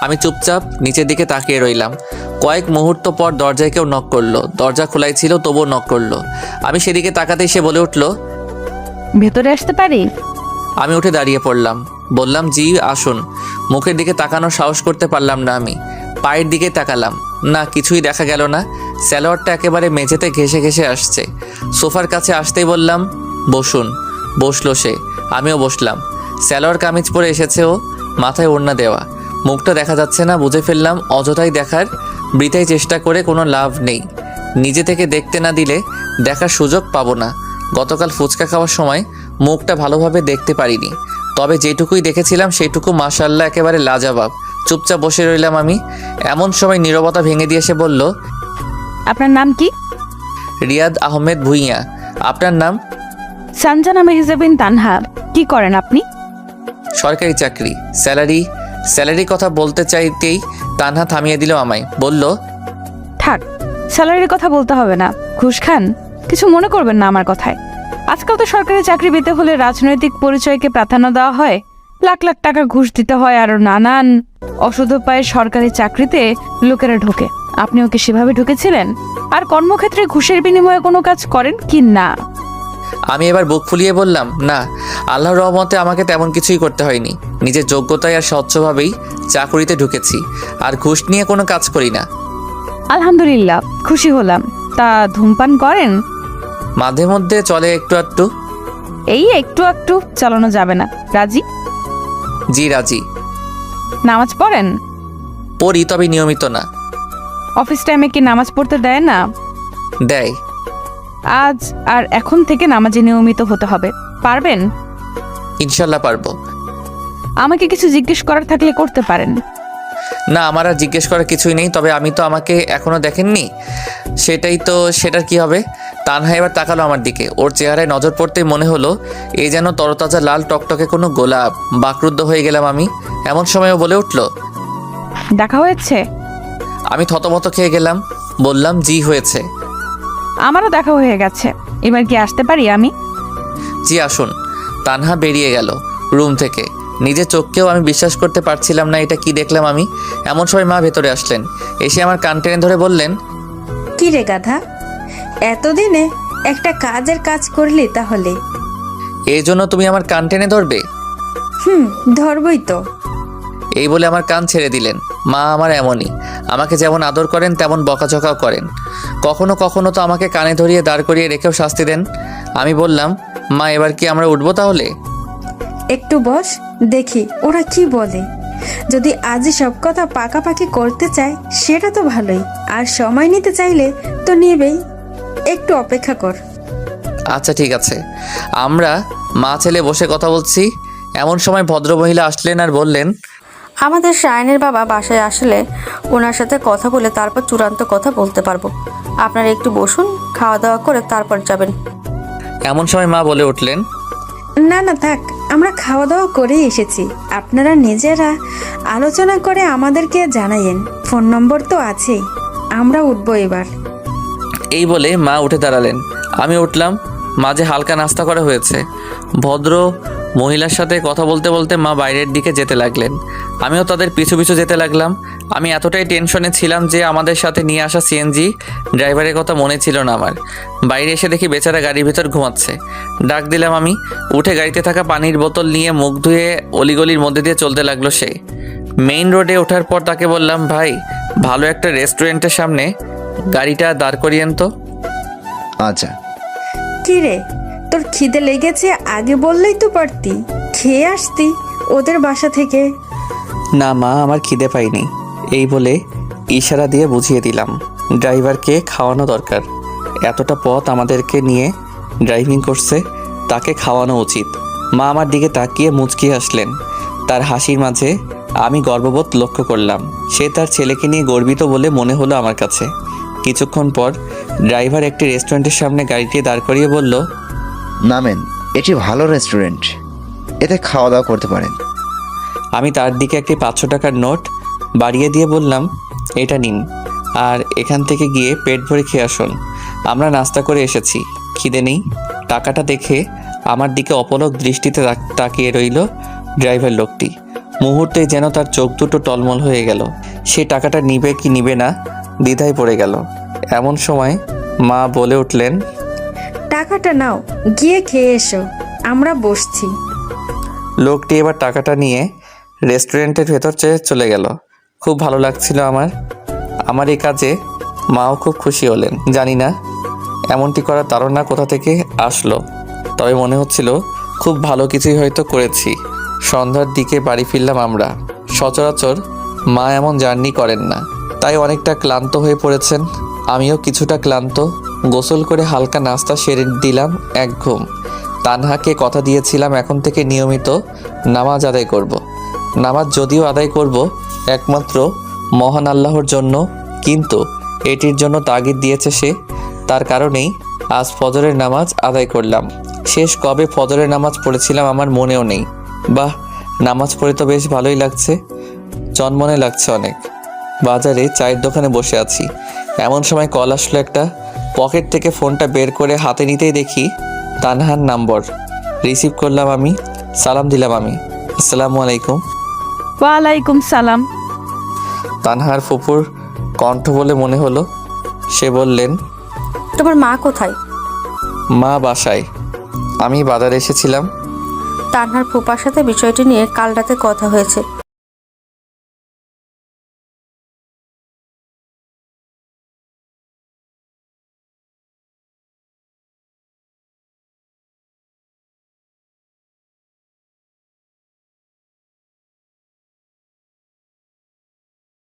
আমি চুপচাপ নিচের দিকে তাকিয়ে রইলাম। কয়েক মুহূর্ত পর দরজায় কেউ নক করলো। দরজা খোলাই ছিল, তবুও নক করলো। আমি সেদিকে তাকাতেই সে বলে উঠল, ভেতরে আসতে পারি? আমি উঠে দাঁড়িয়ে পড়লাম। বললাম, জি আসুন। মুখের দিকে তাকানোর সাহস করতে পারলাম না আমি। পায়ের দিকে তাকালাম, না কিছুই দেখা গেল না। স্যালোয়ারটা একেবারে মেঝেতে ঘেঁষে ঘেঁষে আসছে। সোফার কাছে আসতেই বললাম, বসুন। বসলো সে, আমিও বসলাম। স্যালোয়ার কামিজ পরে এসেছে ও, মাথায় ওড়না দেওয়া। মুখটা দেখা যাচ্ছে না, বুঝে ফেললাম অযথাই দেখার। বৃথাই চেষ্টা করে কোনো লাভ নেই। নিজে থেকে দেখতে না দিলে দেখার সুযোগ পাবো না। গতকাল ফুচকা খাওয়ার সময় মুখটা ভালোভাবে দেখতে পারিনি, তবে যেটুকুই দেখেছিলাম সেইটুকু মাশাআল্লাহ একেবারে লাজবাব। চুপচাপ বসে রইলাম আমি। এমন সময় নীরবতা ভেঙে দিয়ে সে বলল, আপনার নাম কি? রিয়াদ আহমেদ ভুঁইয়া। আপনার নাম? সানজানা মেহজাবিন তানহা। কি করেন আপনি? সরকারি চাকরি। স্যালারি কথা বলতে চাইতেই তানহা থামিয়ে দিল আমায়। বলল, থাক, স্যালারির কথা বলতে হবে না। ঘুষ খান? কিছু মনে করবেন না আমার কথায়। আজকাল তো সরকারি চাকরি পেতে হলে রাজনৈতিক পরিচয়কে প্রাধান্য দেওয়া হয়, লাখ লাখ টাকা ঘুষ দিতে হয়, আরো নানান অসুধ উপায়ে সরকারি চাকরিতে লোকেরা ঢোকে। আপনিও কি সেভাবে ঢুকেছিলেন? আর কর্মক্ষেত্রে ঘুষের বিনিময়ে কোনো কাজ করেন কি না? আমি এবার বুক ফুলিয়ে বললাম, না, আল্লাহর রহমতে আমাকে তেমন কিছুই করতে হয়নি। নিজের যোগ্যতায় আর স্বচ্ছভাবেই চাকরিতে ঢুকেছি, আর ঘুষ নিয়ে কোনো কাজ করি না। আলহামদুলিল্লাহ, খুশি হলাম। তা ধূমপান করেন? মাঝে মধ্যে চলে একটু একটু। এই একটু একটু চালানো যাবে না। রাজি? জি রাজি। নামাজ পড়েন? পড়ি, তবে নিয়মিত না। অফিস টাইমে কি নামাজ পড়তে দেয় না? দেয়। আজ আর এখন থেকে নামাজে নিয়মিত হতে হবে। পারবেন? ইনশাল্লাহ পারবো। আমাকে কিছু জিজ্ঞেস করার থাকলে করতে পারেন। না, আমার আর জিজ্ঞেস করার কিছুই নেই। তবে আমি তো আমাকে এখনো দেখেননি। সেটার কি হবে? তানহা এবার তাকালো আমার দিকে। ওর চেহারায় নজর পড়তেই মনে হলো এই যেন তরতাজা লাল টকটকে কোনো গোলাপ। বাকরুদ্ধ হয়ে গেলাম আমি। এমন সময়ও বলে উঠল, দেখা হয়েছে? আমি থতমত খেয়ে গেলাম। বললাম, জি হয়েছে। আমারও দেখা হয়ে গেছে। এবার কি আসতে পারি আমি? জি আসুন। তানহা বেরিয়ে গেল রুম থেকে। নিজের চোখকেও আমি বিশ্বাস করতে পারছিলাম না, এটা কি দেখলাম আমি। এমন সময় মা ভেতরে আসলেন। এসে আমার কান টেনে ধরে বললেন, কি রে গাধা, এতদিনে একটা কাজের কাজ করলি তাহলে? এই জন্য তুমি আমার কান টেনে ধরবে? ধরবই তো। এই বলে আমার কান ছেড়ে দিলেন। মা আমার এমনই, আমাকে যেমন আদর করেন তেমন বকাঝকাও করেন। কখনো কখনো তো আমাকে কানে ধরিয়ে দাঁড় করিয়ে রেখেও শাস্তি দেন। আমি বললাম, মা এবার কি আমরা উঠবো তাহলে? একটু বস, দেখি ওরা কি বলে। যদি আজই সব কথা পাকাপাকি করতে চায় সেটা তো ভালোই, আর সময় নিতে চাইলে তো নেবেই। একটু অপেক্ষা কর। আচ্ছা ঠিক আছে। আমরা মা ছেলে বসে কথা বলছি। এমন সময় ভদ্রমহিলা আসলেন আর বললেন, আমাদের শায়নের বাবা বাসায় আসলে ওনার সাথে কথা বলে তারপর চূড়ান্ত কথা বলতে পারবো। আপনারা একটু বসুন, খাওয়া দাওয়া করে তারপর যাবেন। এমন সময় মা বলে উঠলেন, না না থাক, আমরা খাওয়া দাওয়া করেই এসেছি। আপনারা নিজেরা আলোচনা করে আমাদেরকে জানাইন। ফোন নম্বর তো আছেই। আমরা উঠবো এবার। এই বলে মা উঠে দাঁড়ালেন। আমি উঠলাম। মাঝে হালকা নাস্তা করা হয়েছে। ভদ্র মহিলার সাথে কথা বলতে বলতে মা বাইরের দিকে যেতে লাগলেন। আমিও তাদের পিছু পিছু যেতে লাগলাম। আমি এতটাই টেনশনে ছিলাম যে আমাদের সাথে নিয়ে আসা সিএনজি ড্রাইভারের কথা মনে ছিল না আমার। বাইরে এসে দেখি বেচারা গাড়ির ভিতর ঘুমাচ্ছে। ডাক দিলাম আমি। উঠে গাড়িতে থাকা পানির বোতল নিয়ে মুখ ধুয়ে অলিগলির মধ্যে দিয়ে চলতে লাগলো সে। মেইন রোডে ওঠার পর তাকে বললাম, ভাই ভালো একটা রেস্টুরেন্টের সামনে গাড়িটা দাঁড় করিয়েন তো। আচ্ছা। কি রে, তোর খিদে লেগেছে? আগে বললেই তো পারতি, খেয়ে আসতি ওদের বাসা থেকে। না মা, আমার খিদে পাইনি। এই বলে ইশারা দিয়ে বুঝিয়ে দিলাম ড্রাইভারকে খাওয়ানো দরকার। এতটা পথ আমাদেরকে নিয়ে ড্রাইভিং করছে, তাকে খাওয়ানো উচিত। মা আমার দিকে তাকিয়ে মুচকি হাসলেন। তার হাসির মাঝে আমি গর্ববোধ লক্ষ্য করলাম। সে তার ছেলেকে নিয়ে গর্বিত বলে মনে হলো আমার কাছে। কিছুক্ষণ পর ড্রাইভার একটি রেস্টুরেন্টের সামনে গাড়িটি দাঁড় করিয়ে বলল, নামেন, এটি ভালো রেস্টুরেন্ট, এতে খাওয়া দাওয়া করতে পারেন। আমি তার দিকে একটি 500 টাকার নোট বাড়িয়ে দিয়ে বললাম, এটা নিন, আর এখান থেকে গিয়ে পেট ভরে খেয়ে আসুন। আমরা নাস্তা করে এসেছি, খিদে নেই। টাকাটা দেখে আমার দিকে অপলক দৃষ্টিতে তাকিয়ে রইল ড্রাইভার লোকটি। মুহূর্তেই যেন তার চোখ দুটো টলমল হয়ে গেল। সে টাকাটা নিবে কি নিবে না দ্বিধায় পড়ে গেল। এমন সময় মা বলে উঠলেন, টাকাটা নাও, গিয়ে খেয়ে এসো, আমরা বসছি। লোকটি এবার টাকাটা নিয়ে রেস্টুরেন্টের ভেতর চলে গেল। খুব ভালো লাগছিল আমার এই কাজে। মাও খুব খুশি হলেন। জানি না এমনটি করার ধারণা কোথা থেকে আসলো, তবে মনে হচ্ছিল খুব ভালো কিছুই হয়তো করেছি। সন্ধ্যার দিকে বাড়ি ফিরলাম আমরা। সচরাচর মা এমন জার্নি করেন না, তাই অনেকটা ক্লান্ত হয়ে পড়েছেন। আমিও কিছুটা ক্লান্ত। গোসল করে হালকা নাস্তা সেরে দিলাম এক ঘুম। তানহাকে কথা দিয়েছিলাম এখন থেকে নিয়মিত নামাজ আদায় করব। নামাজ যদিও আদায় করব একমাত্র মহান আল্লাহর জন্য, কিন্তু এটির জন্য তাগিদ দিয়েছে সে। তার কারণেই আজ ফজরের নামাজ আদায় করলাম। শেষ কবে ফজরের নামাজ পড়েছিলাম আমার মনেও নেই। বাহ, নামাজ পড়ে তো বেশ ভালোই লাগছে, চনমনে লাগছে অনেক। বাজারে চায়ের দোকানে বসে আছি, এমন সময় কল আসলো একটা। পকেট থেকে ফোনটা বের করে হাতে নিতেই দেখি তানহার নম্বর। রিসিভ করলাম আমি, সালাম দিলাম আমি। আসসালামু আলাইকুম। ওয়ালাইকুম সালাম। তানহার ফুপুর কণ্ঠ বলে মনে হলো। সে বললেন, তোমার মা কোথায়? মা বাসায়, আমি বাজারে এসেছিলাম। তানহার ফুপার সাথে বিষয়টি নিয়ে কাল রাতে কথা হয়েছে।